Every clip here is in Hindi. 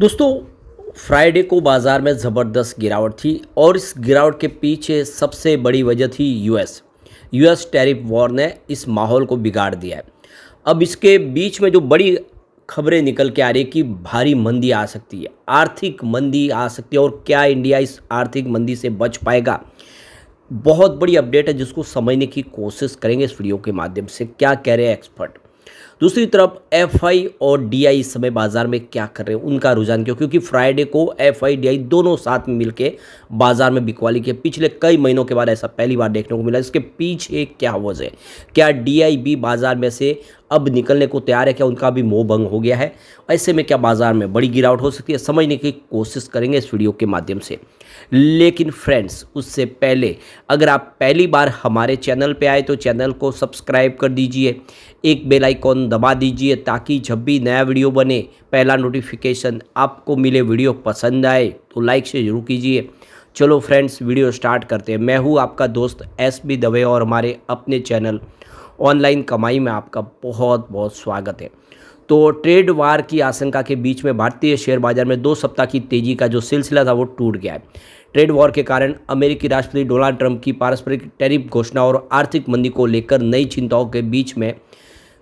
दोस्तों, फ्राइडे को बाजार में ज़बरदस्त गिरावट थी और इस गिरावट के पीछे सबसे बड़ी वजह थी यूएस टैरिफ वॉर ने इस माहौल को बिगाड़ दिया है। अब इसके बीच में जो बड़ी खबरें निकल के आ रही है कि भारी मंदी आ सकती है, आर्थिक मंदी आ सकती है और क्या इंडिया इस आर्थिक मंदी से बच पाएगा। बहुत बड़ी अपडेट है जिसको समझने की कोशिश करेंगे इस वीडियो के माध्यम से। क्या कह रहे हैं एक्सपर्ट। दूसरी तरफ एफआई और डीआई इस समय बाजार में क्या कर रहे हैं, उनका रुझान क्यों, क्योंकि फ्राइडे को एफआई डीआई दोनों साथ में मिलके बाजार में बिकवाली के पिछले कई महीनों के बाद ऐसा पहली बार देखने को मिला। इसके पीछे क्या वजह है, क्या डीआई भी बाजार में से अब निकलने को तैयार है, क्या उनका भी मोह भंग हो गया है। ऐसे में क्या बाजार में बड़ी गिरावट हो सकती है, समझने की कोशिश करेंगे इस वीडियो के माध्यम से। लेकिन फ्रेंड्स, उससे पहले अगर आप पहली बार हमारे चैनल पे आए तो चैनल को सब्सक्राइब कर दीजिए, एक बेल आइकॉन दबा दीजिए ताकि जब भी नया वीडियो बने पहला नोटिफिकेशन आपको मिले। वीडियो पसंद आए तो लाइक से जरूर कीजिए। चलो फ्रेंड्स, वीडियो स्टार्ट करते हैं। मैं हूँ आपका दोस्त एसबी दवे और हमारे अपने चैनल ऑनलाइन कमाई में आपका बहुत बहुत स्वागत है। तो ट्रेड वार की आशंका के बीच में भारतीय शेयर बाजार में 2 सप्ताह की तेजी का जो सिलसिला था वो टूट गया है। ट्रेड वॉर के कारण अमेरिकी राष्ट्रपति डोनाल्ड ट्रंप की पारस्परिक टैरिफ घोषणा और आर्थिक मंदी को लेकर नई चिंताओं के बीच में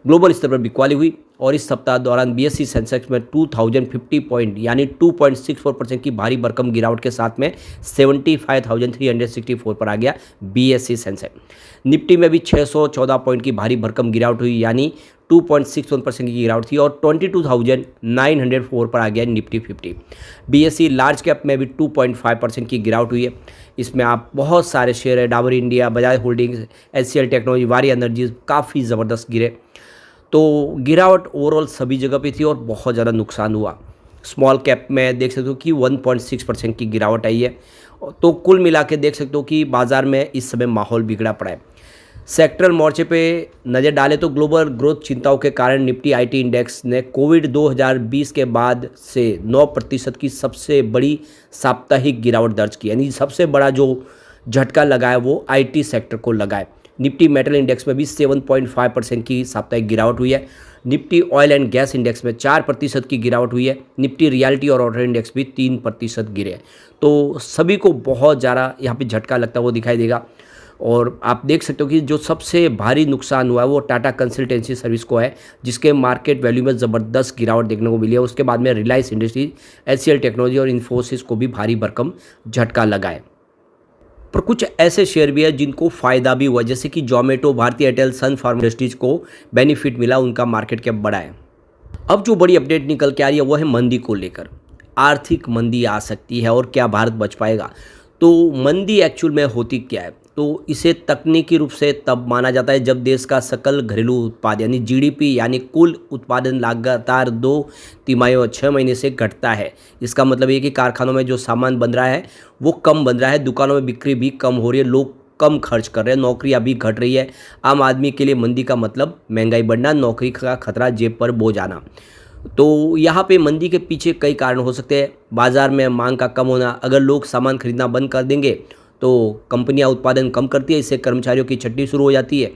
ग्लोबल स्तर पर बिकवाली हुई और इस सप्ताह दौरान बीएसई सेंसेक्स में 2050 पॉइंट यानी 2.64% की भारी भरकम गिरावट के साथ में 75,364 पर आ गया बीएसई सेंसेक्स। निफ्टी में भी 614 पॉइंट की भारी भरकम गिरावट हुई यानी 2.61% की गिरावट थी और 22,904 पर आ गया निफ्टी 50। बीएसई लार्ज कैप में भी 2.5% की गिरावट हुई है। इसमें आप बहुत सारे शेयर है, Dabur India, Bajaj holdings, HCL technology, वारी एनर्जीज काफ़ी ज़बरदस्त गिरे। तो गिरावट ओवरऑल सभी जगह पे थी और बहुत ज़्यादा नुकसान हुआ। स्मॉल कैप में देख सकते हो कि 1.6% की गिरावट आई है। तो कुल मिला के देख सकते हो कि बाज़ार में इस समय माहौल बिगड़ा पड़ा है। सेक्टरल मोर्चे पे नज़र डालें तो ग्लोबल ग्रोथ चिंताओं के कारण निफ्टी आईटी इंडेक्स ने कोविड 2020 के बाद से 9% की सबसे बड़ी साप्ताहिक गिरावट दर्ज की। यानी सबसे बड़ा जो झटका लगा है वो आईटी सेक्टर को लगा है। निफ्टी मेटल इंडेक्स में भी 7.5% की साप्ताहिक गिरावट हुई है। Nifty oil and gas index में 4% की गिरावट हुई है। निफ्टी रियल्टी और ऑटो इंडेक्स भी 3% गिरे। तो सभी को बहुत ज़्यादा यहाँ पे झटका लगता है वो दिखाई देगा। और आप देख सकते हो कि जो सबसे भारी नुकसान हुआ है वो टाटा कंसल्टेंसी सर्विस को है, जिसके मार्केट वैल्यू में ज़बरदस्त गिरावट देखने को मिली है। उसके बाद में रिलायंस इंडस्ट्री, एचसीएल टेक्नोलॉजी और इन्फोसिस को भी भारी भरकम झटका लगा है। पर कुछ ऐसे शेयर भी है जिनको फ़ायदा भी हुआ, जैसे कि जोमेटो, भारतीय एयरटेल, सन फार्मा इंडस्ट्रीज को बेनिफिट मिला, उनका मार्केट कैप बढ़ा है। अब जो बड़ी अपडेट निकल के आ रही है वो है मंदी को लेकर। आर्थिक मंदी आ सकती है और क्या भारत बच पाएगा। तो मंदी एक्चुअल में होती क्या है, तो इसे तकनीकी रूप से तब माना जाता है जब देश का सकल घरेलू उत्पाद यानी जीडीपी यानी कुल उत्पादन लगातार 2 तिमाहियों 6 महीने से घटता है। इसका मतलब ये कि कारखानों में जो सामान बन रहा है वो कम बन रहा है, दुकानों में बिक्री भी कम हो रही है, लोग कम खर्च कर रहे हैं, नौकरियां भी घट रही है। आम आदमी के लिए मंदी का मतलब महंगाई बढ़ना, नौकरी का खतरा जेब पर बोझ आना। तो यहाँ पे मंदी के पीछे कई कारण हो सकते हैं। बाजार में मांग का कम होना, अगर लोग सामान खरीदना बंद कर देंगे तो कंपनियां उत्पादन कम करती है, इससे कर्मचारियों की छटनी शुरू हो जाती है।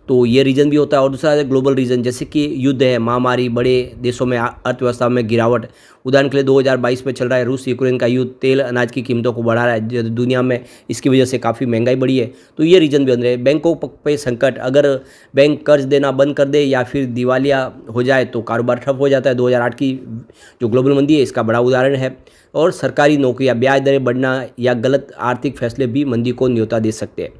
तो ये रीज़न भी होता है। और दूसरा है ग्लोबल रीज़न, जैसे कि युद्ध है, महामारी, बड़े देशों में अर्थव्यवस्था में गिरावट। उदाहरण के लिए 2022 में चल रहा है रूस यूक्रेन का युद्ध, तेल अनाज की कीमतों को बढ़ा रहा है दुनिया में, इसकी वजह से काफ़ी महंगाई बढ़ी है। तो ये रीज़न भी बन रहे हैं। बैंकों पे संकट, अगर बैंक कर्ज देना बंद कर दे या फिर दिवालिया हो जाए तो कारोबार ठप हो जाता है। 2008 की जो ग्लोबल मंदी है इसका बड़ा उदाहरण है। और सरकारी नौकरियां, ब्याज दरें बढ़ना या गलत आर्थिक फैसले भी मंदी को न्योता दे सकते हैं।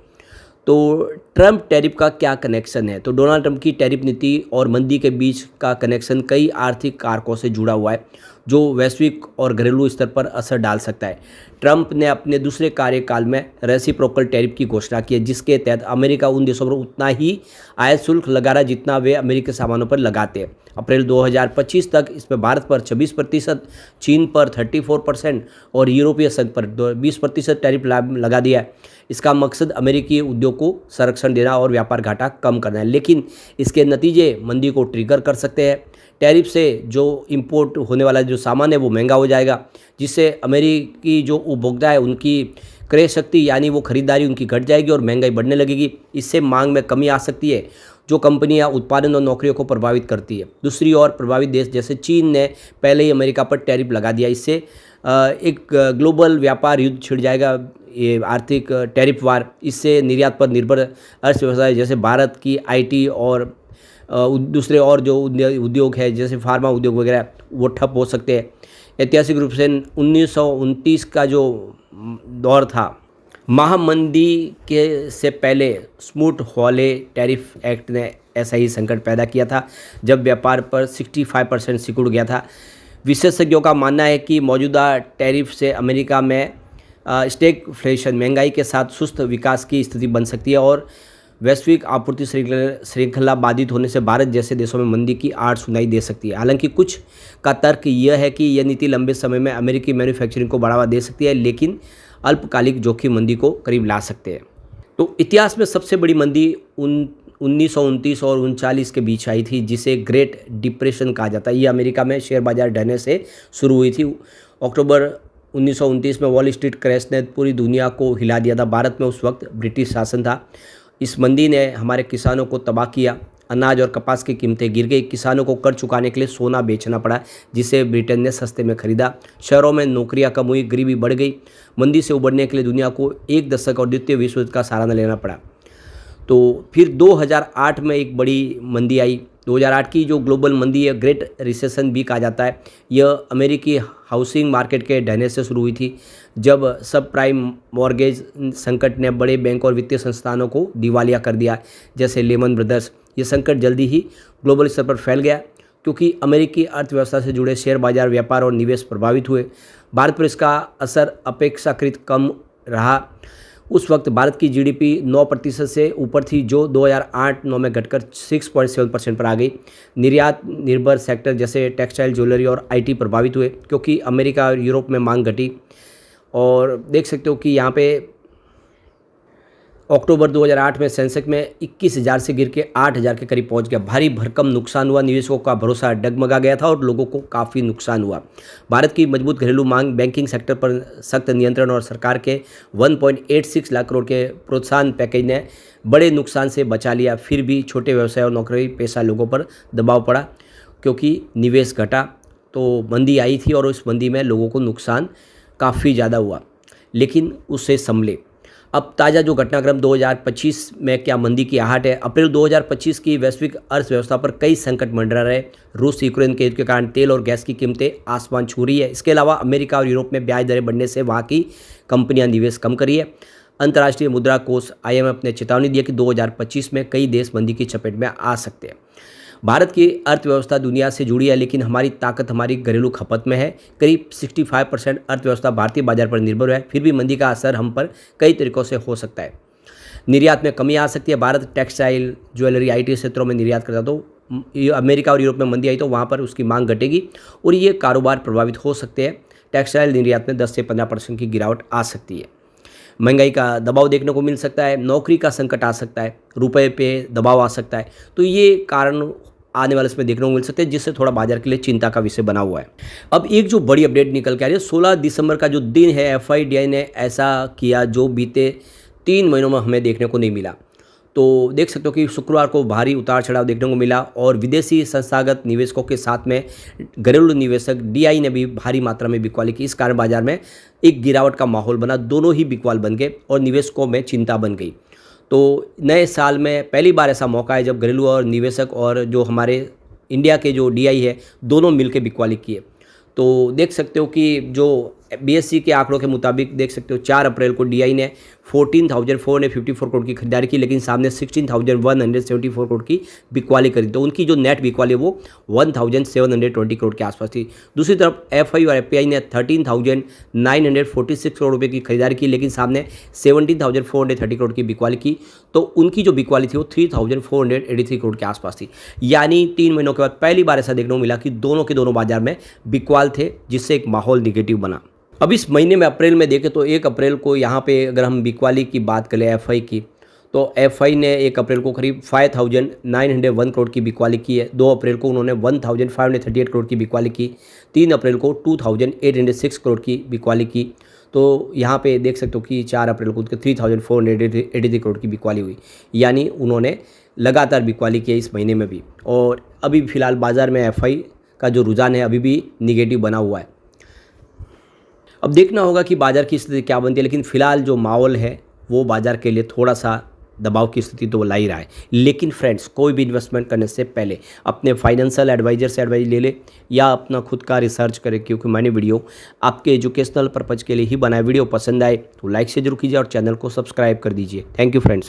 तो ट्रंप टैरिफ का क्या कनेक्शन है, तो डोनाल्ड ट्रंप की टैरिफ नीति और मंदी के बीच का कनेक्शन कई आर्थिक कारकों से जुड़ा हुआ है जो वैश्विक और घरेलू स्तर पर असर डाल सकता है। ट्रंप ने अपने दूसरे कार्यकाल में रेसिप्रोकल टैरिफ की घोषणा की है, जिसके तहत अमेरिका उन देशों पर उतना ही आयात शुल्क लगा रहा है जितना वे अमेरिकी सामानों पर लगाते हैं। अप्रैल 2025 तक इसमें भारत पर 26%, चीन पर 34% और यूरोपीय संघ पर 20% टैरिफ लगा दिया है। इसका मकसद अमेरिकी उद्योग को संरक्षण देना और व्यापार घाटा कम करना है, लेकिन इसके नतीजे मंदी को ट्रिगर कर सकते हैं। टैरिफ से जो इंपोर्ट होने वाला जो सामान है वो महंगा हो जाएगा, जिससे अमेरिकी जो उपभोक्ता है उनकी क्रय शक्ति यानी वो खरीदारी उनकी घट जाएगी और महंगाई बढ़ने लगेगी। इससे मांग में कमी आ सकती है। जो कंपनियां उत्पादन और नौकरियों को प्रभावित करती है। दूसरी ओर प्रभावित देश जैसे चीन ने पहले ही अमेरिका पर टैरिफ लगा दिया। इससे एक ग्लोबल व्यापार युद्ध छिड़ जाएगा, ये आर्थिक टैरिफ वार। इससे निर्यात पर निर्भर अर्थव्यवस्था जैसे भारत की आईटी और दूसरे और जो उद्योग है जैसे फार्मा उद्योग वगैरह वो ठप हो सकते हैं। ऐतिहासिक रूप से 1929 का जो दौर था, महामंदी के से पहले स्मूट-हॉले टैरिफ एक्ट ने ऐसा ही संकट पैदा किया था, जब व्यापार पर 65% सिकुड़ गया था। विशेषज्ञों का मानना है कि मौजूदा टैरिफ से अमेरिका में स्टैगफ्लेशन, महंगाई के साथ सुस्त विकास की स्थिति बन सकती है और वैश्विक आपूर्ति श्रृंखला बाधित होने से भारत जैसे देशों में मंदी की आड़ सुनाई दे सकती है। हालांकि कुछ का तर्क यह है कि यह नीति लंबे समय में अमेरिकी मैन्युफैक्चरिंग को बढ़ावा दे सकती है, लेकिन अल्पकालिक जोखिम मंदी को करीब ला सकते हैं। तो इतिहास में सबसे बड़ी मंदी 1929 और 1939 के बीच आई थी, जिसे ग्रेट डिप्रेशन कहा जाता है। ये अमेरिका में शेयर बाजार ढहने से शुरू हुई थी। अक्टूबर 1929 में वॉल स्ट्रीट क्रैश ने पूरी दुनिया को हिला दिया था। भारत में उस वक्त ब्रिटिश शासन था। इस मंदी ने हमारे किसानों को तबाह किया। अनाज और कपास की कीमतें गिर गई। किसानों को कर्ज चुकाने के लिए सोना बेचना पड़ा, जिसे ब्रिटेन ने सस्ते में खरीदा। शहरों में नौकरियां कम हुई, गरीबी बढ़ गई। मंदी से उबरने के लिए दुनिया को एक दशक और द्वितीय विश्व युद्ध का सहारा लेना पड़ा। तो फिर 2008 में एक बड़ी मंदी आई। 2008 की जो ग्लोबल मंदी है, ग्रेट रिसेशन भी कहा जाता है, यह अमेरिकी हाउसिंग मार्केट के ढहने से शुरू हुई थी, जब सब प्राइम मॉर्गेज संकट ने बड़े बैंक और वित्तीय संस्थानों को दिवालिया कर दिया, जैसे लेमन ब्रदर्स। ये संकट जल्दी ही ग्लोबल स्तर पर फैल गया, क्योंकि अमेरिकी अर्थव्यवस्था से जुड़े शेयर बाजार, व्यापार और निवेश प्रभावित हुए। भारत पर इसका असर अपेक्षाकृत कम रहा। उस वक्त भारत की जीडीपी 9% से ऊपर थी, जो 2008-9 में घटकर 6.7% पर आ गई। निर्यात निर्भर सेक्टर जैसे टेक्सटाइल, ज्वेलरी और आईटी प्रभावित हुए, क्योंकि अमेरिका और यूरोप में मांग घटी। और देख सकते हो कि यहाँ पे अक्टूबर 2008 में सेंसेक्स में 21,000 से गिर के 8,000 के करीब पहुंच गया। भारी भरकम नुकसान हुआ, निवेशकों का भरोसा डगमगा गया था और लोगों को काफ़ी नुकसान हुआ। भारत की मजबूत घरेलू मांग, बैंकिंग सेक्टर पर सख्त नियंत्रण और सरकार के 1.86 लाख करोड़ के प्रोत्साहन पैकेज ने बड़े नुकसान से बचा लिया। फिर भी छोटे व्यवसाय और नौकरी पेशा लोगों पर दबाव पड़ा, क्योंकि निवेश घटा। तो मंदी आई थी और उस मंदी में लोगों को नुकसान काफ़ी ज़्यादा हुआ, लेकिन उससे संभले। अब ताज़ा जो घटनाक्रम 2025 में क्या मंदी की आहट है। अप्रैल 2025 की वैश्विक अर्थव्यवस्था पर कई संकट मंडरा रहे। रूस यूक्रेन के युद्ध के कारण तेल और गैस की कीमतें आसमान छू रही है। इसके अलावा अमेरिका और यूरोप में ब्याज दरें बढ़ने से वहाँ की कंपनियां निवेश कम कर रही है। अंतर्राष्ट्रीय मुद्रा कोष IMF ने चेतावनी दी है कि 2025 में कई देश मंदी की चपेट में आ सकते हैं। भारत की अर्थव्यवस्था दुनिया से जुड़ी है, लेकिन हमारी ताकत हमारी घरेलू खपत में है। करीब 65% अर्थव्यवस्था भारतीय बाजार पर निर्भर है। फिर भी मंदी का असर हम पर कई तरीकों से हो सकता है। निर्यात में कमी आ सकती है। भारत टेक्सटाइल, ज्वेलरी, IT क्षेत्रों में निर्यात करता, तो अमेरिका और यूरोप में मंदी आई तो वहाँ पर उसकी मांग घटेगी और ये कारोबार प्रभावित हो सकते हैं। टेक्सटाइल निर्यात में 10 से 15% की गिरावट आ सकती है। महंगाई का दबाव देखने को मिल सकता है। नौकरी का संकट आ सकता है। रुपए पे दबाव आ सकता है। तो ये कारण आने वाले इसमें देखने को मिल सकते हैं, जिससे थोड़ा बाजार के लिए चिंता का विषय बना हुआ है। अब एक जो बड़ी अपडेट निकल के आ रही है, 16 दिसंबर का जो दिन है, FIDI ने ऐसा किया जो बीते 3 महीनों में हमें देखने को नहीं मिला। तो देख सकते हो कि शुक्रवार को भारी उतार चढ़ाव देखने को मिला और विदेशी संस्थागत निवेशकों के साथ में घरेलू निवेशक DI ने भी भारी मात्रा में बिकवाली की। इस कारण बाजार में एक गिरावट का माहौल बना। दोनों ही बिकवाल बन गए और निवेशकों में चिंता बन गई। तो नए साल में पहली बार ऐसा मौका है जब घरेलू और निवेशक और जो हमारे इंडिया के जो DI है, दोनों मिलकर बिकवाली किए। तो देख सकते हो कि जो BSE के आंकड़ों के मुताबिक देख सकते हो 4 अप्रैल को DI ने 14,454 करोड़ की खरीदारी की, लेकिन सामने 16,174 करोड़ की बिकवाली करी। तो उनकी जो नेट बिकवाली है वो 1,720 करोड़ के आसपास थी। दूसरी तरफ FI और FPI ने 13,946 करोड़ रुपये की खरीदारी की, लेकिन सामने 17,430 करोड़ की बिकवाली की। तो उनकी जो बिकवाली थी वो 3,483 करोड़ के आसपास थी। यानी 3 महीनों के बाद पहली बार ऐसा देखने को मिला कि दोनों के दोनों बाजार में बिकवाल थे, जिससे एक माहौल निगेटिव बना। अब इस महीने में अप्रैल में देखें तो 1 अप्रैल को यहाँ पे अगर हम बिकवाली की बात करें FI की, तो FI ने 1 अप्रैल को करीब 5,901 करोड़ की बिकवाली की है। 2 अप्रैल को उन्होंने 1,538 करोड़ की बिकवाली की। 3 अप्रैल को 2,806 करोड़ की बिकवाली की। तो यहाँ पे देख सकते हो कि 4 अप्रैल को 3,483 करोड़ की बिकवाली हुई। यानी उन्होंने लगातार बिकवाली की है इस महीने में भी, और अभी फ़िलहाल बाज़ार में एफआई का जो रुझान है अभी भी निगेटिव बना हुआ है। अब देखना होगा कि बाज़ार की स्थिति क्या बनती है, लेकिन फ़िलहाल जो माहौल है वो बाज़ार के लिए थोड़ा सा दबाव की स्थिति तो ला ही रहा है। लेकिन फ्रेंड्स, कोई भी इन्वेस्टमेंट करने से पहले अपने फाइनेंशियल एडवाइज़र से एडवाइस ले ले या अपना खुद का रिसर्च करें, क्योंकि मैंने वीडियो आपके एजुकेशनल पर्पज़ के लिए ही बनाया। वीडियो पसंद आए तो लाइक से जरूर कीजिए और चैनल को सब्सक्राइब कर दीजिए। Thank you friends.